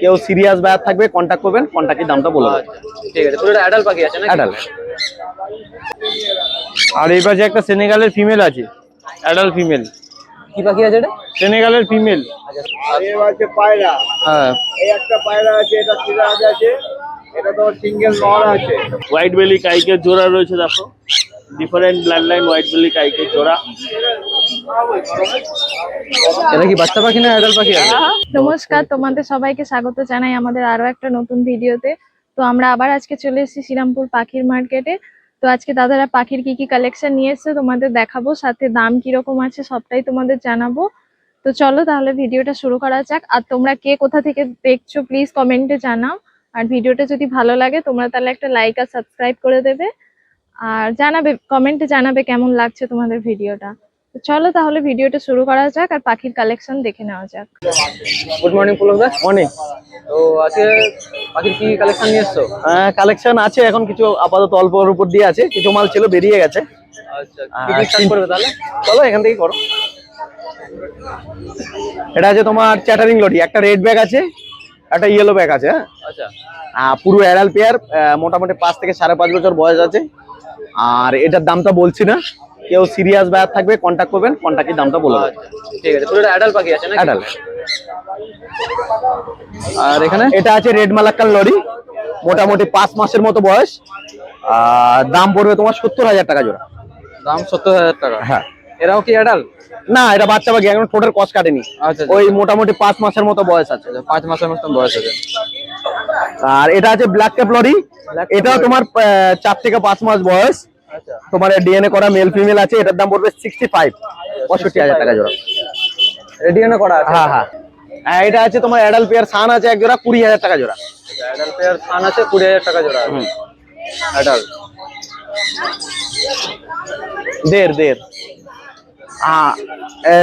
কেউ serious buyer থাকবে contact করবেন, কন্ট্যাক্টের দামটা বলে দেবো। ঠিক আছে, পুরো অ্যাডাল্ট পাখি আছে না? অ্যাডাল্ট। আর এই পাশে একটা সেনেগালের ফিমেল আছে, অ্যাডাল্ট ফিমেল। কি পাখি আছে এটা? সেনেগালের ফিমেল। আর এর আছে পায়রা। হ্যাঁ, এই একটা পায়রা আছে, এটা সিরাজ আছে, এটা তো সিঙ্গেল নর আছে। হোয়াইট বেলি কাইকের জোড়া রয়েছে, দেখো ডিফারেন্ট ব্লাড লাইন হোয়াইট বেলি কাইকের জোড়া। এটা কি বাচ্চা পাখি না অ্যাডাল্ট পাখি আছে? নমস্কার, তোমাদের সবাইকে স্বাগত জানাই আমাদের আরো একটা নতুন ভিডিওতে। তো আমরা আবার আজকে চলে এসেছি শ্রীরামপুর পাখির মার্কেটে। তো আজকে দাদারা পাখির কি কি কালেকশন নিয়ে এসেছে তোমাদের দেখাবো, সাথে দাম কিরকম আছে সবটাই তোমাদের জানাবো। তো চলো তাহলে ভিডিওটা শুরু করা যাক। আর তোমরা কে কোথা থেকে দেখছো প্লিজ কমেন্টে জানাও। আর ভিডিওটা যদি ভালো লাগে তোমরা তাহলে একটা লাইক আর সাবস্ক্রাইব করে দেবে, আর জানাবে কমেন্টে জানাবে কেমন লাগছে তোমাদের ভিডিওটা। তো চলো তাহলে ভিডিওটা শুরু করা যাক আর পাখির কালেকশন দেখে নেওয়া যাক। গুড মর্নিং পুলক দা। মর্নিং। তো আজকে পাখির কি কালেকশন নিয়ে এসছো? কালেকশন আছে এখন কিছু, আপাতত অল্পর উপর দিয়ে আছে, কিছু মাল ছিল বেরিয়ে গেছে। আচ্ছা, কি কি স্টার্ট করবে তাহলে? চলো এখান থেকে করো। এটা আছে তোমার চ্যাটারিং লরি, একটা রেড ব্যাগ আছে, একটা ইয়েলো ব্যাগ আছে। হ্যাঁ, আচ্ছা, পুরো অ্যাডাল্ট পেয়ার, মোটামুটি 5 থেকে 5.5 বছর বয়স আছে। আর এটার দামটা বলছি না, কেউ সিরিয়াস বায়ার থাকবে কন্ট্যাক্ট করবেন, কন্ট্যাক্টের দামটা বলে দেবো। ঠিক আছে, পুরো অ্যাডাল্ট পাখি আছে না? অ্যাডাল্ট। আর এখানে এটা আছে রেড মালাক্কান লরি, মোটামুটি 5 মাসের মতো বয়স। আর দাম পড়বে তোমার 70,000 টাকা জোড়া। দাম 70,000 টাকা। হ্যাঁ। এরাও কি অ্যাডাল্ট? না, এটা বাচ্চা পাখি, এখন ঠোঁটের কস কাটেনি। আচ্ছা, ওই মোটামুটি 5 মাসের মতো বয়স আছে। 5 মাসের মতন বয়স আছে। আর এটা আছে ব্ল্যাক ক্যাপ লরি, এটাও তোমার 4 থেকে 5 মাস বয়স। আচ্ছা, তোমার ডিএনএ করা মেল ফিমেল আছে, এটার দাম পড়বে 65,000 টাকা জোড়া। রেডিয়ানো করা আছে? হ্যাঁ হ্যাঁ। এটা আছে তোমার অ্যাডাল্ট পেয়ার সান আছে এক জোড়া, 20,000 টাকা জোড়া। অ্যাডাল্ট পেয়ার সান আছে 20,000 টাকা জোড়া। অ্যাডাল্ট দেড়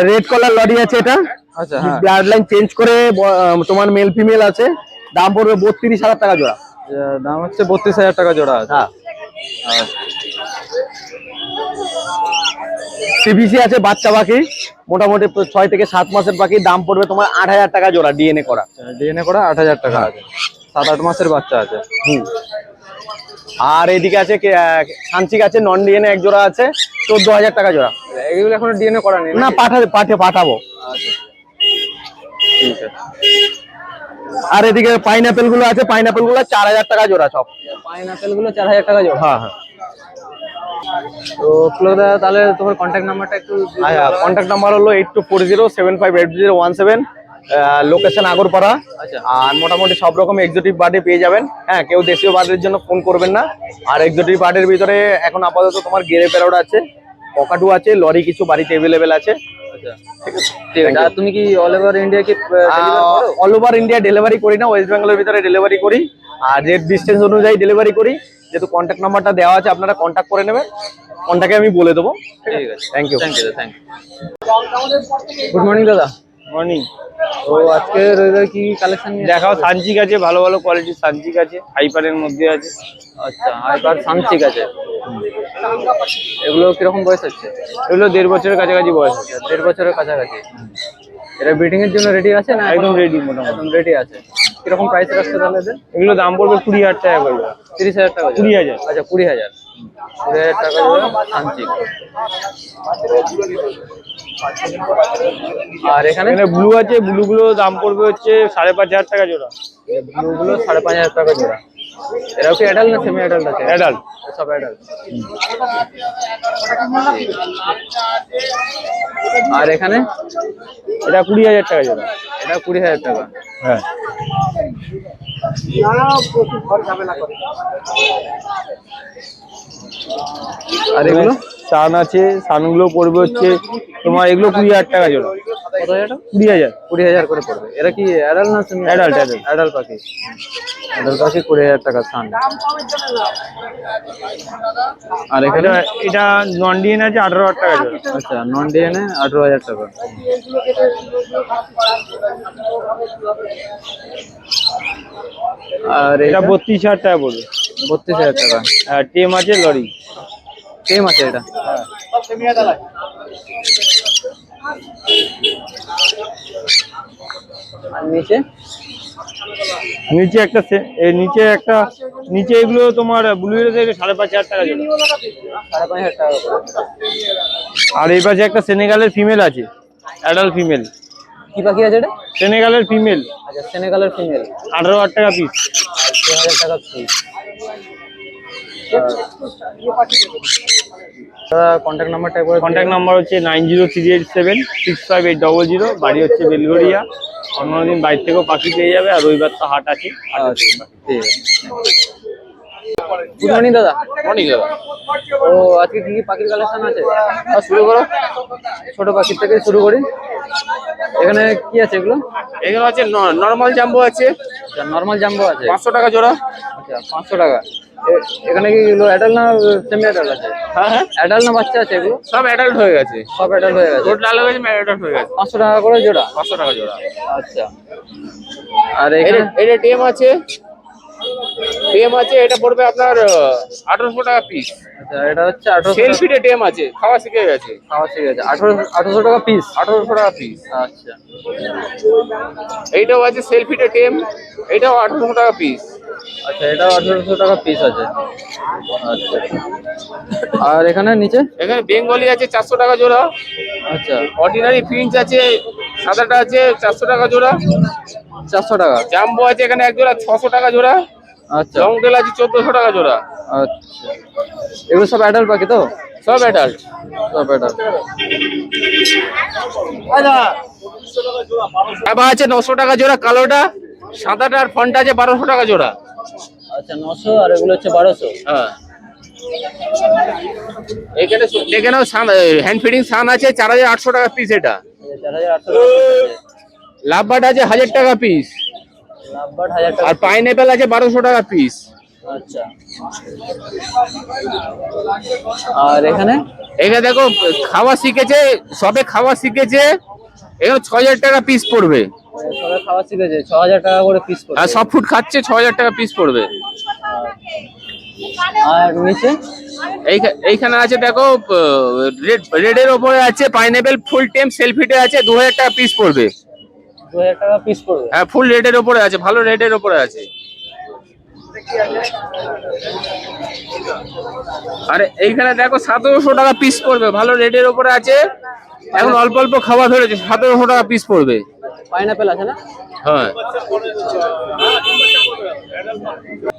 রেড কলার লরি আছে এটা। আচ্ছা, হ্যাঁ। ব্লাড লাইন চেঞ্জ করে তোমার মেল ফিমেল আছে, দাম পড়বে 32,000 টাকা জোড়া। দাম হচ্ছে 32,000 টাকা জোড়া আছে। হ্যাঁ। সিবিসি আছে বাচ্চা পাখি, মোটামুটি 6 থেকে 7 মাসের পাখি, দাম পড়বে তোমার 8,000 টাকা জোড়া, ডিএনএ করা। ডিএনএ করা 8,000 টাকা আছে। 7-8 মাসের বাচ্চা আছে। আর এইদিকে আছে সানচিক আছে, নন ডিএনএ এক জোড়া আছে, 14,000 টাকা জোড়া। এগুলো এখনো ডিএনএ করা নেই না, পাঠাবো। আচ্ছা, ঠিক আছে। আর এদিকে পাইনাপেল গুলো আছে, পাইনাপেল গুলো 4,000 টাকা জোড়া সব। পাইনাপেল গুলো 4,000 টাকা জোড়া? হ্যাঁ হ্যাঁ। তো পুলক দা, তাহলে তোমার কন্ট্যাক্ট নাম্বারটা একটু? কন্ট্যাক্ট নাম্বার হলো 8240758017, লোকেশন আগরপাড়া। আচ্ছা। আর মোটামুটি সব রকম এক্সোটিক বার্ডে পেয়ে যাবেন। হ্যাঁ, কেউ দেশীয় বার্ডের জন্য ফোন করবেন না। আর এক্সোটিক বার্ডের ভিতরে এখন আপাতত তোমার গেরে প্যারট আছে, ককাটু আছে, লরি কিছু বাড়িতে অ্যাভেলেবেল আছে। আচ্ছা, ঠিক আছে। আর তুমি কি অল ওভার ইন্ডিয়া কি ডেলিভারি করো? অল ওভার ইন্ডিয়া ডেলিভারি করি না, ওয়েস্ট বেঙ্গলের ভিতরে ডেলিভারি করি। আর যে ডিস্টেন্স অনুযায়ী ডেলিভারি করি। যেহেতু কন্ট্যাক্ট নাম্বারটা দেওয়া আছে, আপনারা কন্ট্যাক্ট করে নেবেন, কন্ট্যাক্টে আমি বলে দেবো। ঠিক আছে, থ্যাংক ইউ। গুড মর্নিং দাদা। মর্নিং। তো আজকে কি কালেকশন দেখাও, সানচিক আছে, ভালো ভালো কোয়ালিটির সানচিক আছে, হাইপারের মধ্যে আছে। আচ্ছা, হাইপার সানচিক আছে। এগুলো কিরকম বয়স হচ্ছে? এগুলো 1.5 বছরের কাছাকাছি বয়স আছে। 1.5 বছরের কাছাকাছি। এটা ব্রিডিং এর জন্য রেডি আছে না? একদম রেডি, মোটামুটি একদম রেডি আছে। কিরকম প্রাইস রাখছে তাহলে এদের? এগুলো দাম পড়বে 20,000 টাকা করে। 30,000 টাকা? 20,000। আচ্ছা, 20,000 টাকা জোড়া সানচিক। আর এখানে ব্লু আছে, ব্লু গুলো দাম পড়বে হচ্ছে 5,500 টাকা জোড়া। ব্লু গুলো 5,500 টাকা জোড়া। এরাও কি অ্যাডাল্ট না সেমি অ্যাডাল্ট আছে? অ্যাডাল্ট। সব অ্যাডাল্ট। আর এখানে এটা 20,000 টাকা জোড়া। এটা 20,000 টাকা। হ্যাঁ। আর এগুলো সান আছে, সানগুলো পড়বে হচ্ছে তোমার এগুলো 20,000 টাকা জোড়া। কত এটা? 20,000। 20,000 করে পড়বে। এরা কি অ্যাডাল্ট না সেমি অ্যাডাল্ট? অ্যাডাল্ট পাখি। অ্যাডাল্ট পাখি 20,000 টাকা সান। আর এখানে এটা নন ডিএন আছে, 18,000 টাকা জোড়া। আচ্ছা, নন ডিএনএ 18,000 টাকা। আর এটা 32,000 টাকা পড়বে। 32,000 টাকা। আর টেম আছে, লরি। সেম আছে এটা? আর নিচে নিচে একটা নিচে এগুলো তোমার ব্লু রেসে 5,500 টাকা জোড়া। 5,500 টাকা করে। আর এই পাশে একটা সেনেগালের ফিমেল আছে, অ্যাডাল্ট ফিমেল। কি পাখি আছে এটা? সেনেগালের ফিমেল, আচ্ছা, সেনেগালের ফিমেল। 18,000 টাকা পিস। 6,000 টাকা পিস। কন্ট্যাক্ট নাম্বারটা একবার কন্ট্যাক্ট নাম্বার হচ্ছে 9038765800, বাড়ি হচ্ছে বেলঘরিয়া। অন্যদিন বাইরে থেকেও পাখি পেয়ে যাবে, আর রবিবার তো হাট আছে। ঠিক আছে। গুড মর্নিং দাদা। মর্নিং দাদা। ও আজকে কি কি পাখির কালেকশন আছে? শুরু করো, ছোট পাখির থেকে শুরু করি। এখানে কি আছে এগুলো? এখানে আছে নরমাল জাম্বো আছে, নরমাল জাম্বো আছে 500 টাকা জোড়া। আচ্ছা, 500 টাকা। এখানে কি এগুলো অ্যাডাল্ট না সেমি অ্যাডাল্ট আছে? হ্যাঁ হ্যাঁ, অ্যাডাল্ট না বাচ্চা আছে এগুলো? সব অ্যাডাল্ট হয়ে গেছে, সব অ্যাডাল্ট হয়ে গেছে। রোড লাল হয়ে গেছে, অ্যাডাল্ট হয়ে গেছে। 500 টাকা করে জোড়া? 500 টাকা জোড়া। আচ্ছা। আর এখানে এটা টেম আছে, এটা পড়বে আপনার 1800 টাকা পিস। আচ্ছা, এটা হচ্ছে 1800 সেলফিটে টেম আছে, খাওয়া শিখে গেছে। খাওয়া শিখে গেছে। 1800 টাকা পিস? 1800 টাকা পিস। আচ্ছা। এইটাও আছে সেলফিটে টেম, এটাও 1800 টাকা পিস। আচ্ছা, এটাও 1800 টাকা পিস আছে। আচ্ছা। আর এখানে নিচে? এখানে বেঙ্গলি আছে 400 টাকা জোড়া। আচ্ছা, অর্ডিনারি ফিঞ্চ আছে, সাদাটা আছে 400 টাকা জোড়া। 400 টাকা। জাম্বো আছে এখানে এক জোড়া 600 টাকা জোড়া। আচ্ছা লং টেল আছে 1400 টাকা জোড়া। আচ্ছা, এগুলো সব অ্যাডাল্ট পাখি তো? সব অ্যাডাল্ট। সব অ্যাডাল্ট। আবার আছে 900 টাকা জোড়া কালোটা, সাদাটা আর ফন্টা আছে 1200 টাকা জোড়া। আচ্ছা, 900 আর এগুলো হচ্ছে 1200। হ্যাঁ, এখানেও হ্যান্ড ফিডিং সান আছে 4800 টাকা পিস। এটা 4800 টাকা পিস আছে। লাভবার্ড আছে 1000 টাকা পিস। লাভবার্ড 1000 টাকা। আর পাইনঅ্যাপেল আছে 1200 টাকা পিস। আচ্ছা। আর এখানে দেখো খাওয়া শিখেছে, সবে খাওয়া শিখেছে, এখানে 6000 টাকা পিস পড়বে। সবাই খাওয়া শিখেছে, 6000 টাকা করে পিস করে। আর সব ফুড খাচ্ছে 6000 টাকা পিস পড়বে। আর নিচে এইখানে আছে দেখো রেডের ওপরে আছে পাইনঅ্যাপেল ফুল টেম সেলফিটে আছে 2000 টাকা পিস পড়বে। 2000 টাকা পিস পড়বে? হ্যাঁ, ফুল রেডের ওপরে আছে, ভালো রেডের ওপরে আছে। আরে এইখানে দেখো 1700 টাকা পিস পড়বে, ভালো রেডের ওপরে আছে। এখন অল্প অল্প খাওয়া ধরেছে, 1700 টাকা পিস পড়বে। পাইনাপেল আছে না? হ্যাঁ,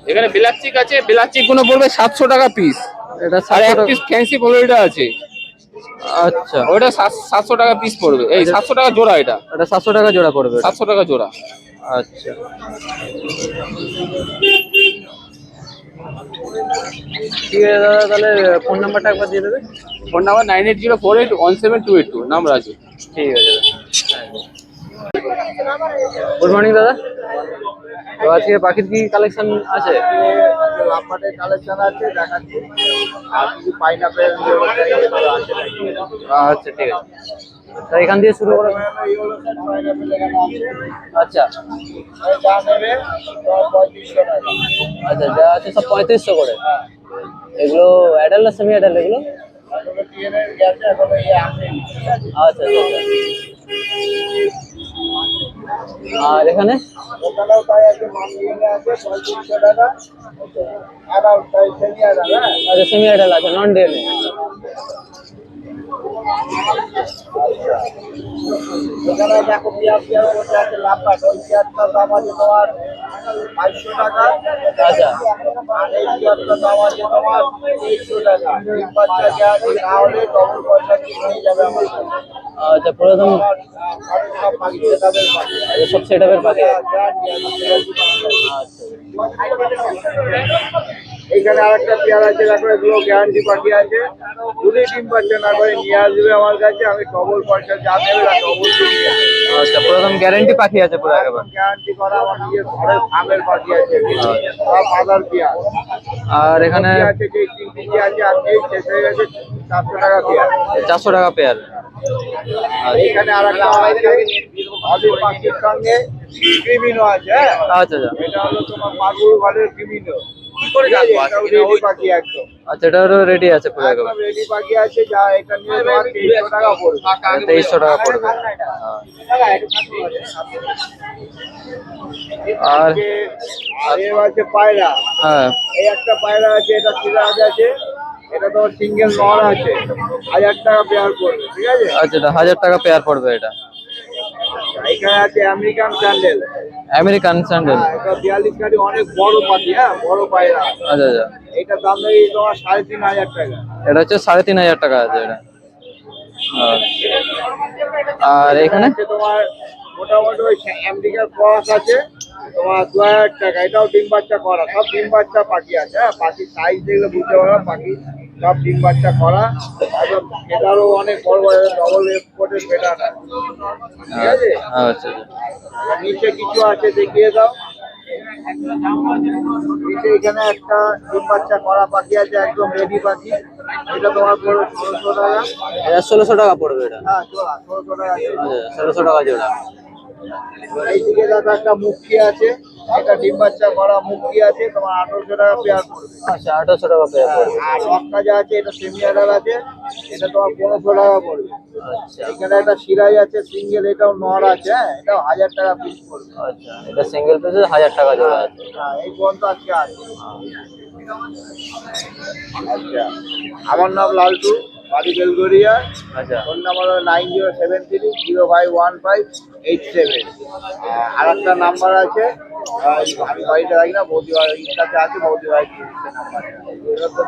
এখানে ব্ল্যাক চিক আছে, ব্ল্যাক চিক গুলো পড়বে 700 টাকা পিস। এটা আর 700 এক পিস ফ্যান্সি ফ্লোরিডা আছে, আচ্ছা, ওটা 700 টাকা পিস পড়বে। এই 700 টাকা জোড়া, এটা 700 টাকা জোড়া পড়বে। 700 টাকা জোড়া। আচ্ছা, ঠিক আছে দাদা, তাহলে ফোন নাম্বারটা একবার দিয়ে দেবে। ফোন নাম্বার 9804817282 নাম্বার আছে। ঠিক আছে। গুড মর্নিং দাদা। তো আজকে পাখির কি কালেকশন আছে? লাভবার্ডের কালেকশন আছে, দেখাচ্ছি। আর কিছু পাইনাপেল আছে। আচ্ছা, ঠিক আছে, তা এখান দিয়ে শুরু করে। আচ্ছা, যা নেবে 3500 টাকা। আচ্ছা, যা আছে সব 3500 করে। এগুলো অ্যাডাল্ট না সেমি অ্যাডাল্ট এগুলো? আচ্ছা, আর এখানে ওখানেও তাই আছে, মামলিনে আছে 3500 টাকা। অ্যাডাল্ট তাই সেমি অ্যাডাল্ট। আচ্ছা, সেমি অ্যাডাল্ট আছে, নন ডিএনএ। এখানে দেখো পেয়ার পেয়ার মধ্যে আছে লাভবার্ড, ওই পেয়ারটার দাম আছে তোমার 500 টাকা। আচ্ছা, আর এই পেয়ারটার দাম আছে তোমার 300 টাকা। তিন বাচ্চা গ্যারান্টি, না হলে ডবল পয়সা দিয়ে নিয়ে যাবে আমার কাছে। আচ্ছা, প্রথম সব পাখি সেটাদের পাখি। সব সেটআপের পাখি। এইখানে আরেকটা পেয়ার আছে, দেখো এগুলো গ্যারান্টি পাখি আছে। যদি ডিম বাচ্চা না করে নিয়ে আসবে আমার কাছে, আমি ডবল পয়সা যা নেবে না ডবল দিয়ে। আচ্ছা, প্রথম গ্যারান্টি পাখি আছে পুরো একেবারে। গ্যারান্টি করা আমার নিজের ঘরের ফার্মের পাখি আছে, সব মাদার পেয়ার। আর এখানে আছে যে 3 কেজি আছে, আজকে শেষ হয়ে গেছে 400 টাকা পেয়ার। 400 টাকা পেয়ার। এখানে আরেকটা আছে অলিভ পাখির সঙ্গে ক্রিমিনো আছে। হ্যাঁ, আচ্ছা, আচ্ছা, এটা হলো তোমার মাগুর ঘরের ক্রিমিনো। করে জানবো আজকে কিনা ওই পাখি একদম আচ্ছা, এটা রেডি আছে পুরো একেবারে। রেডি পাখি আছে, যা এটা নিয়ে তোমার 2300 টাকা পড়বে। 2300 টাকা পড়বে। আর আর এর আছে পায়রা, হ্যাঁ, এই একটা পায়রা আছে, এটা সিরাজ আছে, এটা তোমার সিঙ্গেল নর আছে, 1000 টাকা পেয়ার পড়বে, ঠিক আছে। আচ্ছা, এটা 1000 টাকা পেয়ার পড়বে এটা। এখানে আছে আমেরিকান স্যান্ডেল, আমেরিকান স্যান্ডেল। এটা 42 কাঠি, অনেক বড় পাখি, হ্যাঁ বড় পায়রা। আচ্ছা আচ্ছা, এটার দাম নেই তোমার 3500 টাকা। এটা হচ্ছে 3500 টাকা আছে এটা। আর এখানে আছে তোমার মোটামুটি ওই আমেরিকার ক্রস আছে তোমার 2000 টাকা, এটাও ডিম বাচ্চা করা, সব ডিম বাচ্চা পাখি আছে, হ্যাঁ পাখির সাইজ দেখলে বুঝতে পারবে, পাখি সব ডিম বাচ্চা করা, একদম এটারও অনেক বড় বড় ডবল এক্সপোর্টের পেটার আছে, ঠিক আছে। আচ্ছা, নিচে কিছু আছে দেখিয়ে দাও। নিচে এখানে একটা ডিম বাচ্চা করা পাখি আছে, একদম রেডি পাখি, এটা তোমার পড়বে 1600 টাকা। এটা 1600 টাকা পড়বে এটা। হ্যাঁ জোড়া 1600 টাকা জোড়া। আচ্ছা, 1600 টাকা জোড়া। এইদিকে দেখো একটা মুক্তি আছে, এটা ডিম বাচ্চা করা মুক্তি আছে, তোমার 1800 টাকা পেয়ার পড়বে। আচ্ছা, 1800 টাকা পেয়ার পড়বে। আর রক্কা যা আছে, এটা সেমি আডাল আছে, এটা তোমার 1500 টাকা পড়বে। আচ্ছা এখানে একটা সিরাজ আছে সিঙ্গেল, এটাও নর আছে, হ্যাঁ এটাও 1000 টাকা পিস পড়বে। আচ্ছা, এটা সিঙ্গেল পিসে 1000 টাকা জোড়া আছে। হ্যাঁ এই পর্যন্ত আজকে আছে। আচ্ছা, আমার নাম লালটু, বাড়ি বেলগড়িয়া, আচ্ছা, ফোন নাম্বার 9073051587। আর একটা নাম্বার আছে, আমি বাড়িতে রাখি না, বৌদি বাড়ির কাছে আছে, বৌদি বাড়ির নাম্বার,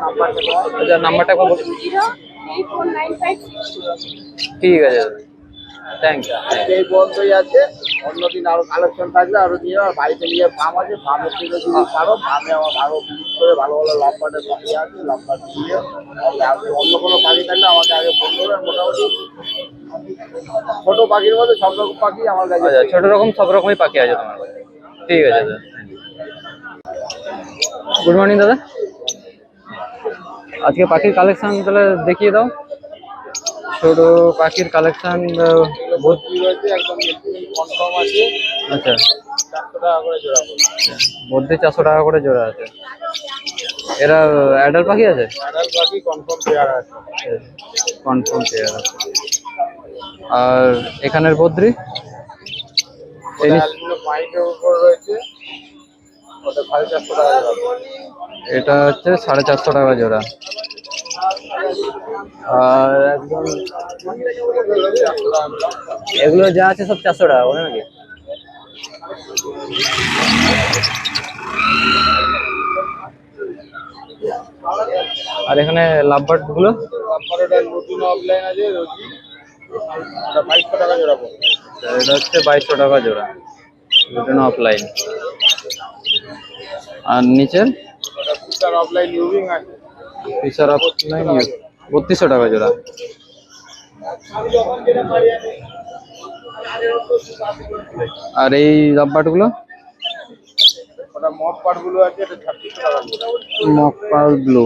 নাম্বারটা তোমার। আচ্ছা, নাম্বারটা একবার বলুন। ঠিক আছে, থ্যাংক ইউ। এই পর্যন্তই আছে, অন্যদিন আরো কালেকশন থাকলে আরো নিয়ে আর বাড়িতে নিয়ে ফার্ম আছে, ফার্মের থেকে যদি পারো, ফার্মে আমার ভালো ভিজিট করে ভালো ভালো লাভবাটের পাখি আছে, লাভবাট দিয়ে অন্য কোনো পাখি থাকলে আমাকে আগে ফোন করবে। মোটামুটি ছোট পাখির মধ্যে সব রকম পাখি আমার কাছে। আচ্ছা, ছোট রকম সব রকমই পাখি আছে তোমার কাছে। ঠিক আছে দাদা, গুড মর্নিং দাদা। আজকে পাখির কালেকশন তাহলে দেখিয়ে দাও। ছোট পাখির কালেকশন ভর্তি রয়েছে, একদম কনফার্ম আছে। আচ্ছা, 400 টাকা করে জোড়া পড়বে। মধ্যে 400 টাকা করে জোড়া আছে। এরা অ্যাডাল্ট পাখি আছে? অ্যাডাল্ট পাখি কনফার্ম পেয়ার আছে। কনফার্ম পেয়ার আছে। আর এখানের বদ্রি এগুলো মাইকের উপর রয়েছে, ওটা 450 টাকা জোড়া। এটা হচ্ছে 450 টাকা জোড়া। আর একদম এগুলো যা আছে সব 400 টাকা করে নাকি? আর এখানে লাভবার্ড গুলো তারপরে নতুন অফলাইন আছে রোজি, ওটা 2200 টাকা জোড়া পড়বে। এটা হচ্ছে 2200 টাকা জোড়া, দুটো অফলাইন। আর নিচের ওটা ফিচার অফলাইন ইউজিং আছে, ফিচার অফলাইন 3200 টাকা জোড়া। আর এই লাভবার্ড গুলো ওটা মপ পার গুলো আছে, এটা 2600 টাকা জোড়া। মকপাল ব্লু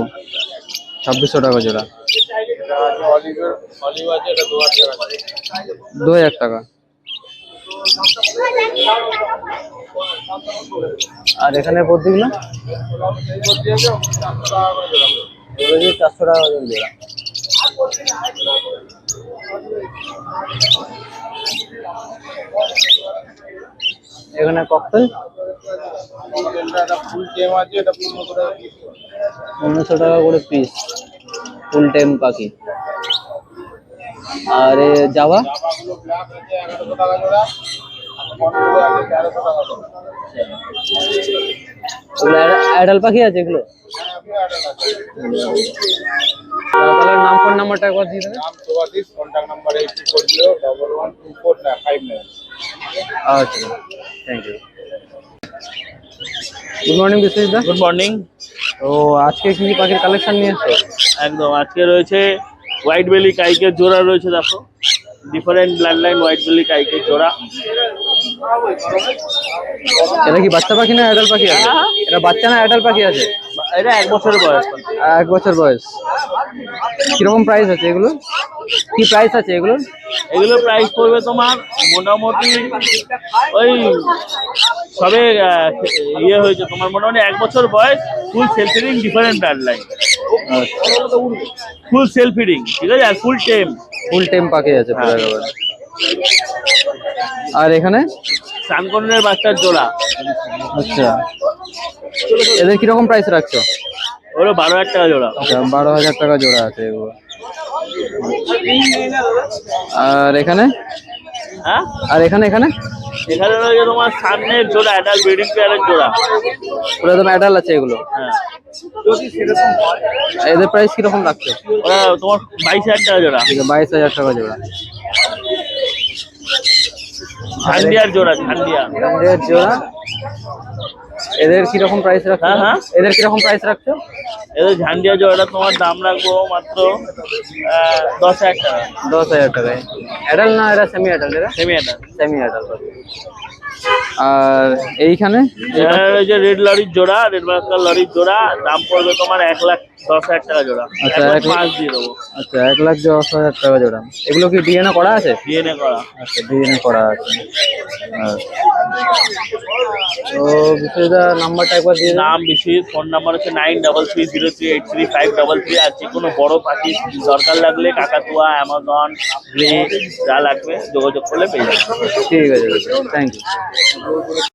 2600 টাকা জোড়া। এটা আছে অলিভ আছে, এটা 2000 টাকা জোড়া। 2000 টাকা। আর এখানে বদ্রিগুলো এই বলতে আছে 400 টাকা করে জোড়া পড়বে। এগুলো যে 400 টাকা করে জোড়া। এখানে ককটেল এটা একটা ফুল টেম আছে, এটা 1500 টাকা পিস পড়বে। 1500 টাকা করে পিস, ফুল টাইম পাখি। আর এ জাভা জামাগুলো ব্ল্যাক আছে 1100 টাকা জোড়া, আর কনগুলো আছে 1300 টাকা জোড়া। এগুলো অ্যাডাল পাখি আছে এগুলো? তাহলে নাম ফোন নাম্বারটা একবার দিয়ে দেবেন। নাম সোয়াদিস, কন্ট্যাক্ট নাম্বার 8401124959। আচ্ছা, thank you. Good morning Biswajit da. Good morning. তো আজকে কি কি পাখির কালেকশন নিয়ে এসছো? একদম আজকে রয়েছে হোয়াইট বেলি কাইকের জোড়া রয়েছে, দেখো ডিফারেন্ট ব্লাড লাইন হোয়াইট বেলি কাইকের জোড়া। এটা কি বাচ্চা পাখি না অ্যাডাল্ট পাখি আছে? এটা বাচ্চা না অ্যাডাল্ট পাখি আছে? এটা 1 বছরের বয়স। 1 বছর বয়স। কিরকম প্রাইস আছে এগুলো? কি প্রাইস আছে এগুলোর? এগুলো প্রাইস পড়বে তোমার মোটামুটি ওই সবে ইয়ে হয়েছে, তোমার মোটামুটি 1 বছর বয়স, full self feeding, different blood line, full self feeding, ঠিক আছে, আর ফুল টেম। ফুল টাইম পাখি আছে পুরো একেবারে। আর এখানে সানকনের বাচ্চার জোড়া, আচ্ছা, এদের কিরকম প্রাইস রাখছো? ওগুলো 12,000 টাকা জোড়া। আচ্ছা, 12,000 টাকা জোড়া আছে এগুলো। আর এখানে হ্যাঁ, আর এখানে এখানে এখানে রয়েছে তোমার সামনের জোড়া, অ্যাডাল্ট ব্রিডিং পেয়ারের জোড়া। পুরো একদম অ্যাডাল আছে এগুলো। হ্যাঁ, এদের প্রাইস কিরকম রাখছো? ওরা তোমার 22,000 টাকা জোড়া। 22,000 টাকা জোড়া। ঝান্ডিয়ার জোড়া, ঝান্ডিয়া। এদের জোড়া, এদের কিরকম প্রাইস রাখছো? হ্যাঁ, হ্যাঁ। এদের কিরকম প্রাইস রাখছো? এদের ঝান্ডিয়া জোড়াটা তোমার দাম রাখবো মাত্র 10,000 টাকা। 10,000 টাকায়। অ্যাডাল না এরা সেমি অ্যাডাল? এরা সেমি অ্যাডাল্ট। Semi adult. আর এইখানে যে রেড লরির জোড়া, রেড বাস্কার লরির জোড়া, দাম পড়বে তোমার 1,10,000 টাকা জোড়া। আচ্ছা, 1,05,000 দিয়ে দেবো। আচ্ছা, 1,10,000 টাকা জোড়া। এগুলো কি ডিএনএ করা আছে? ডিএনএ করা। আচ্ছা, ডিএনএ করা আছে। আচ্ছা। তো বিশেষদা নাম্বারটা একবার দিয়ে দাও। নাম বেশি, ফোন নাম্বার হচ্ছে 9330383533, আর যে কোনো বড় পাখি দরকার লাগলে কাকাতুয়া, অ্যামাজন, গ্রে যা লাগবে যোগাযোগ করলে পেয়ে যাবে। ঠিক আছে, থ্যাংক ইউ।